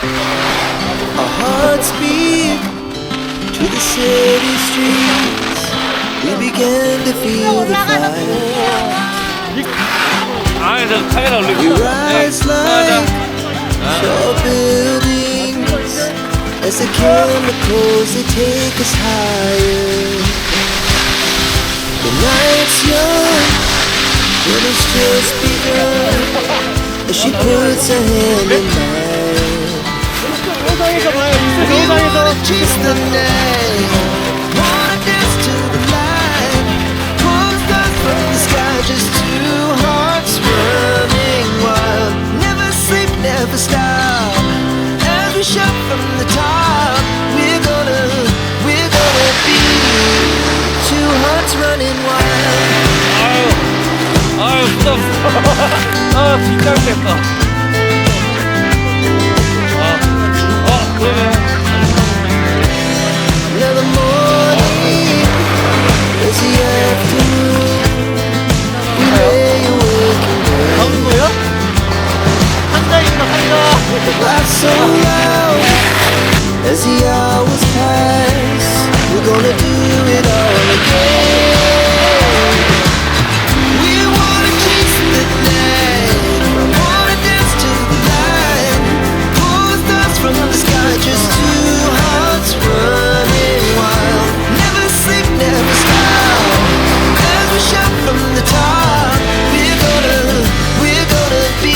Our hearts beat to the city streets. We began to feel the fire. We rise like tall buildings as the chemicals they take us higher. The night's young, but it's just begun as she puts her hand in mine. We wanna chase the night, wanna dance to the light, pull stars from the sky, just two hearts running wild. Never sleep, never stop, as we shout from the top. We're gonna be two hearts running wild. 아유 부담스러워. 아 긴장됐다. 그러면 Another morning, it's the afternoon. We lay awake and wait. 가는 거야? 한자입니다 한자. The lights so loud as the hours pass. We're gonna do it all again. We wanna chase the night, wanna dance to the light, pull stars from the sky, just two hearts running wild. Never sleep, never stop, as we shout from the top. We're gonna be.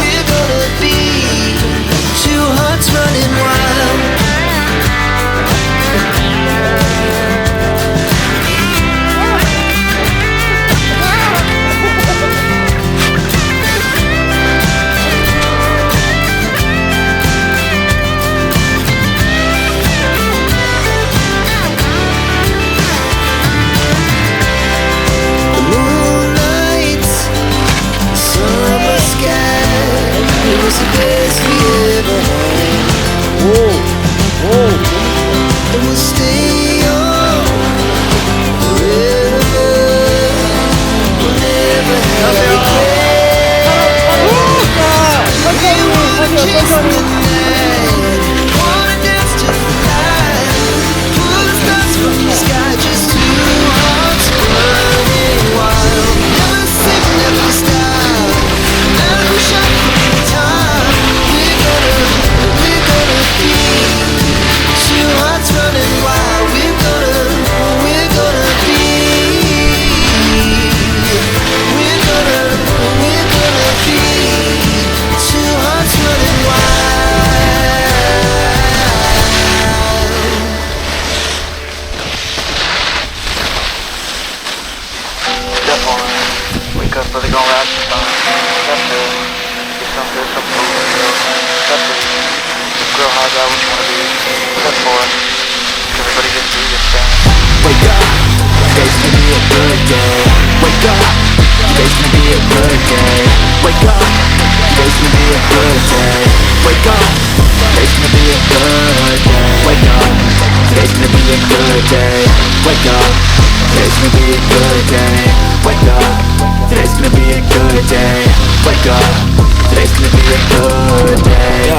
We're gonna be two hearts running wild. The moonlight, summer sky, it was the best we ever had. And we'll stay on forever. We'll never have regret. We wanna chase the night, wanna dance to the light, pull the stars from the sky, just two hearts running wild. Never sleep, never stop, never shout from the top. We're gonna be two hearts running wild. We're gonna be. We're gonna be two hearts running wild. Step one, wake up early, gonna ride the sun. Step two, get some good, some food and go. Step three, grow hard, out what you wanna be. Step four, everybody just do your thing. Wake up, today's gonna be a good day. Wake up, today's gonna be a good day. Wake up, today's gonna be a good day. Wake up, today's gonna be a good day. Wake up, today's gonna be a good day. Wake up, today's gonna be a good day. Wake up, today's gonna be a good day. Wake up, today's gonna be a good day.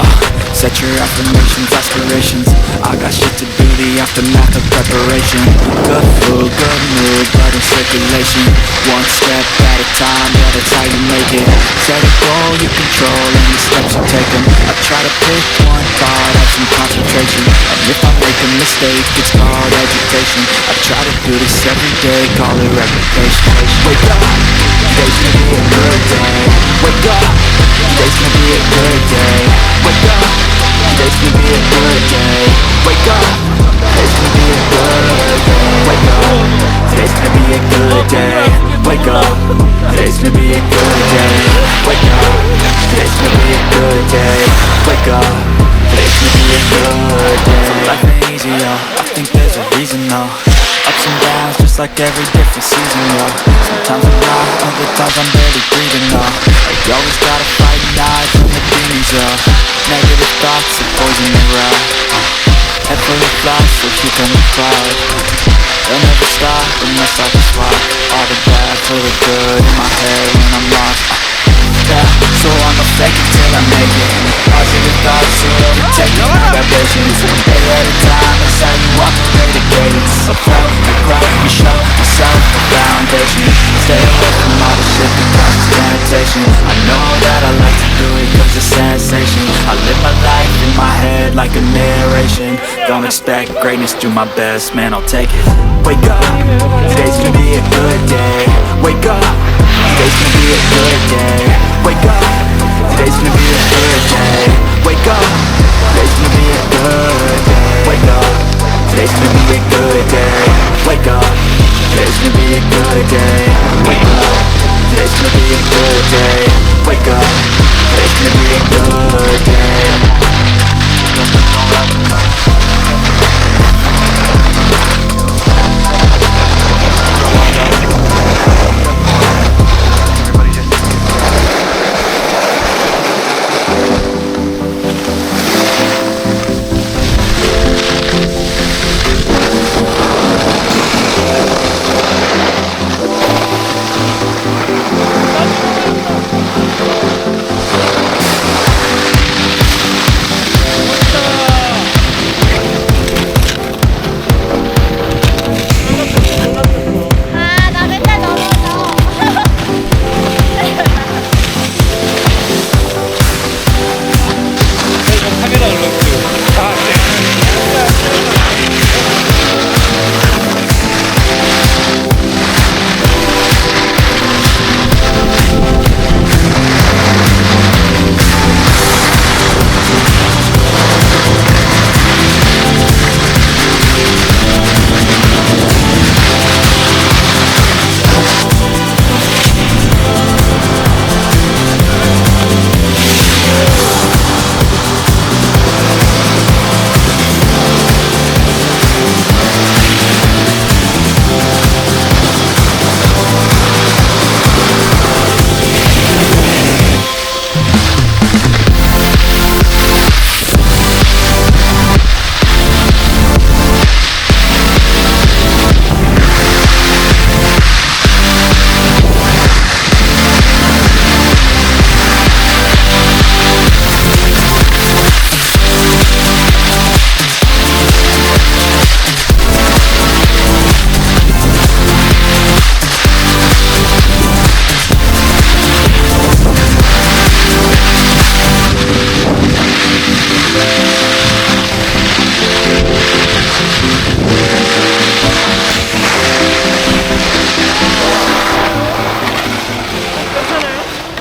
Set your affirmations, aspirations. I got shit to do, the aftermath of preparation. Good food, good mood, blood in circulation. One step at a time, yeah, that's how you make it. Set a goal you control and the steps you take them. I try to pick one thought, have some concentration. And if I make a mistake, it's called education. I try to do this every day, call it reputation. Wake up, today's gonna be a good day. Wake up, today's gonna be a good day. Wake up, today's gonna be a good day. Wake up, today's gonna be a good day. Wake up, today's gonna be a good day. Wake up, today's gonna be a good day. Wake up, today's gonna be a good day. Wake up, today's gonna be a good day. So life ain't easy, yo, I think there's a reason, though. Ups and downs, just like every different season, yo. Sometimes I'm high, other times I'm barely breathing, though. Like you always gotta fight and hide from the demons, yo. Negative thoughts are poison the ride. Head full of flies, so keep on the cloud. They'll never stop unless I can swap all the bad for the good in my head when I'm lost. Yeah. I make it. Positive thoughts are overtaking my vibrations. Day at a time, that's how you walk away the greatest. Afloat, I grow, and show myself a foundation. Stay away from all the shit that causes temptation. I know that I like to do it cause it's sensation. I live my life in my head like a narration. Don't expect greatness, do my best, man, I'll take it. Wake up, today's gonna be a good day. Wake up, today's gonna be a good day. Wake up, today's gonna be a good day. Wake up, today's gonna be a good day. Wake up, today's gonna be a good day. Wake up, today's gonna be a good day. Wake up, today's gonna be a good day. Wake up, today's gonna be a good